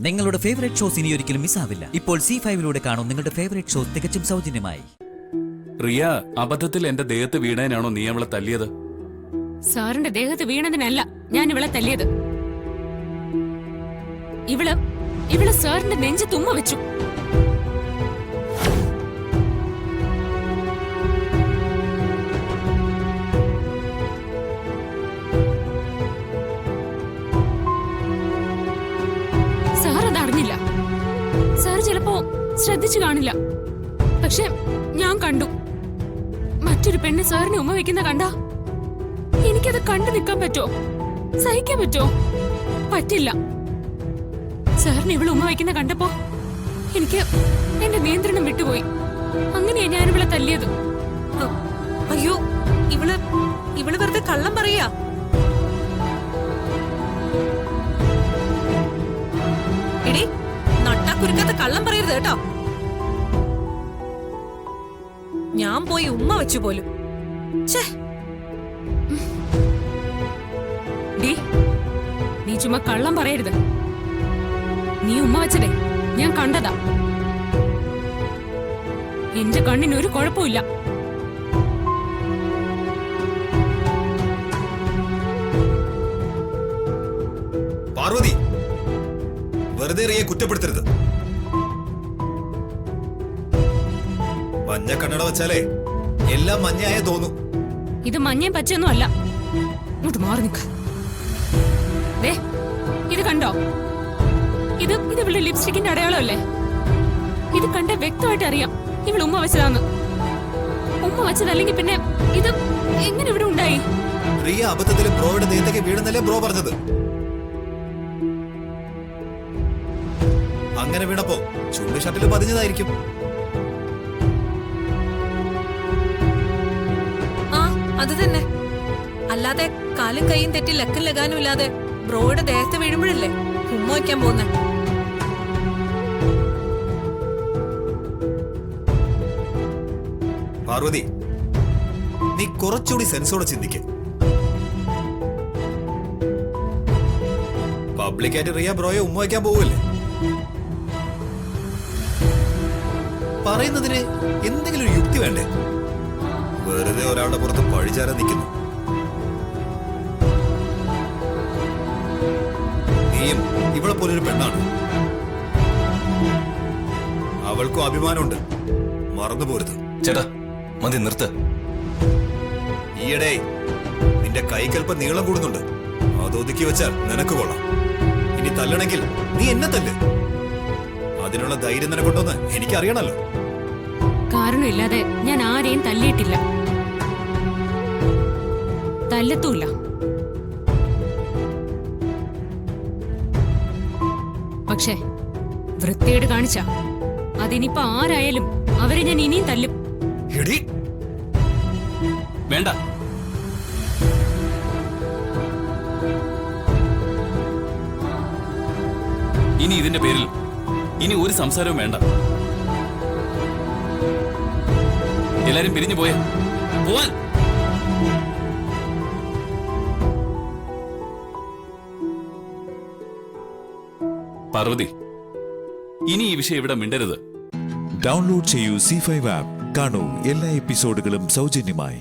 നിങ്ങളുടെ favourite shows ഇനി ഒരിക്കലും മിസ്സാവില്ല. ഇപ്പോൾ C5 കാണും നിങ്ങളുടെ ഫേവറേറ്റ് ഷോസ് തികച്ചും സൗജന്യമായി. റിയ, അബദ്ധത്തിൽ എന്റെ ദേഹത്ത് വീണതിനാണോ നീ അവളെ തല്ലിയത്? സാറിന്റെ ദേഹത്ത് വീണതിനല്ല ഞാൻ ഇവളെ തല്ലിയത്. ഇവള് സാറിന്റെ നെഞ്ച് തുമ്മ വെച്ചു. സാർ അതറിഞ്ഞില്ല. സാർ ചിലപ്പോ ശ്രദ്ധിച്ചു കാണില്ല. പക്ഷെ ഞാൻ കണ്ടു. മറ്റൊരു പെണ്ണ് സാറിനെ ഉമ്മ വെക്കുന്ന കണ്ടാ എനിക്കത് കണ്ടു നിൽക്കാൻ പറ്റുമോ? സഹിക്കാൻ പറ്റുമോ? പറ്റില്ല. സാറിന് ഇവള് ഉമ്മ വയ്ക്കുന്ന കണ്ടപ്പോ എനിക്ക് എന്റെ നിയന്ത്രണം വിട്ടുപോയി. അങ്ങനെയാ ഞാൻ ഇവളെ തല്ലിയത്. അയ്യോ, ഇവള് വെറുതെ കള്ളം പറയാ. എടി, നട്ടാ കുരുക്കാത്ത കള്ളം പറയരുത് കേട്ടോ. ഞാൻ പോയി ഉമ്മ വെച്ചു പോലും. നീ ചുമ്മാ കള്ളം പറയരുത്. നീ ഉമ്മ വെച്ചതേ ഞാൻ കണ്ടതാ. എന്റെ കണ്ണിന് ഒരു കുഴപ്പമില്ല. പാർവതി, വെറുതെ റിയെ കുറ്റപ്പെടുത്തരുത്. മഞ്ഞ കണ്ണട വെച്ചാലേ എല്ലാം മഞ്ഞയായ തോന്നും. ഇത് മഞ്ഞയും പച്ചയൊന്നും അല്ല. ഇങ്ങോട്ട് മാറി നിൽക്ക. ഇത് കണ്ടോ? ഇത് ഇവളുടെ ലിപ്സ്റ്റിക്കിന്റെ അടയാളമല്ലേ? ഇത് കണ്ട വ്യക്തമായിട്ട് അറിയാം ഇവൾ ഉമ്മ വെച്ചതാന്ന്. ഉമ്മ വെച്ചതല്ലെങ്കിൽ പിന്നെ ഇത് എങ്ങനെ ഇവിടെ ഉണ്ടായി? റിയ അബദ്ധത്തിൽ ബ്രോയുടെ ദേഹത്തേക്ക് വീണെന്നല്ലേ ബ്രോ പറഞ്ഞത്. അങ്ങനെ വീണപ്പോ ചുണ്ട് ഷട്ടിൽ പതിഞ്ഞതായിരിക്കും. ആ, അത് തന്നെ. അല്ലാതെ കാലും കൈയും തെറ്റി ലക്കും ലഗാനും ഇല്ലാതെ ബ്രോയുടെ ദേഹത്ത് വീഴുമ്പോഴല്ലേ ഉമ്മ വയ്ക്കാൻ പോകുന്നെ. പാർവതി, നീ കുറച്ചുകൂടി സെൻസോടെ ചിന്തിക്ക്. പബ്ലിക്കായിട്ട് റിയ ബ്രോയെ ഉമ്മ വയ്ക്കാൻ പോവല്ലേ? പറയുന്നതിന് എന്തെങ്കിലും ഒരു യുക്തി വേണ്ടേ? വെറുതെ ഒരാളുടെ പുറത്ത് പഴിചാരാൻ നിൽക്കുന്നു. നീയും ഇവളെ പോലൊരു പെണ്ണാണ്. അവൾക്കും അഭിമാനമുണ്ട്, മറന്നുപോരുത്. ചേട്ടാ, മതി, നിർത്ത്. ഈയിടെ നിന്റെ കൈക്കൽപ്പം നീളം കൂടുന്നുണ്ട്. അതൊതുക്കി വെച്ചാൽ നിനക്ക് കൊള്ളാം. ഇനി തല്ലണമെങ്കിൽ നീ എന്നെ തല്ല്. അതിനുള്ള ധൈര്യം നിനക്കുണ്ടോന്ന് എനിക്കറിയണല്ലോ. കാരണമില്ലാതെ ഞാൻ ആരെയും തല്ലിയിട്ടില്ല, തല്ലത്തുമില്ല. പക്ഷേ വൃത്തിയേട് കാണിച്ച അതിനിപ്പോ ആരായാലും അവരെ ഞാൻ ഇനിയും തല്ലും. വേണ്ട. ഇനി ഇതിന്റെ പേരിൽ ഇനി ഒരു സംസാരവും വേണ്ട. എല്ലാരും പിരിഞ്ഞു പോവാൻ. പാർവതി, ഇനി ഈ വിഷയം ഇവിടെ മിണ്ടരുത്. ഡൗൺലോഡ് ചെയ്യൂ C5 ആപ്പ്. കാണൂ എല്ലാ എപ്പിസോഡുകളും സൗജന്യമായി.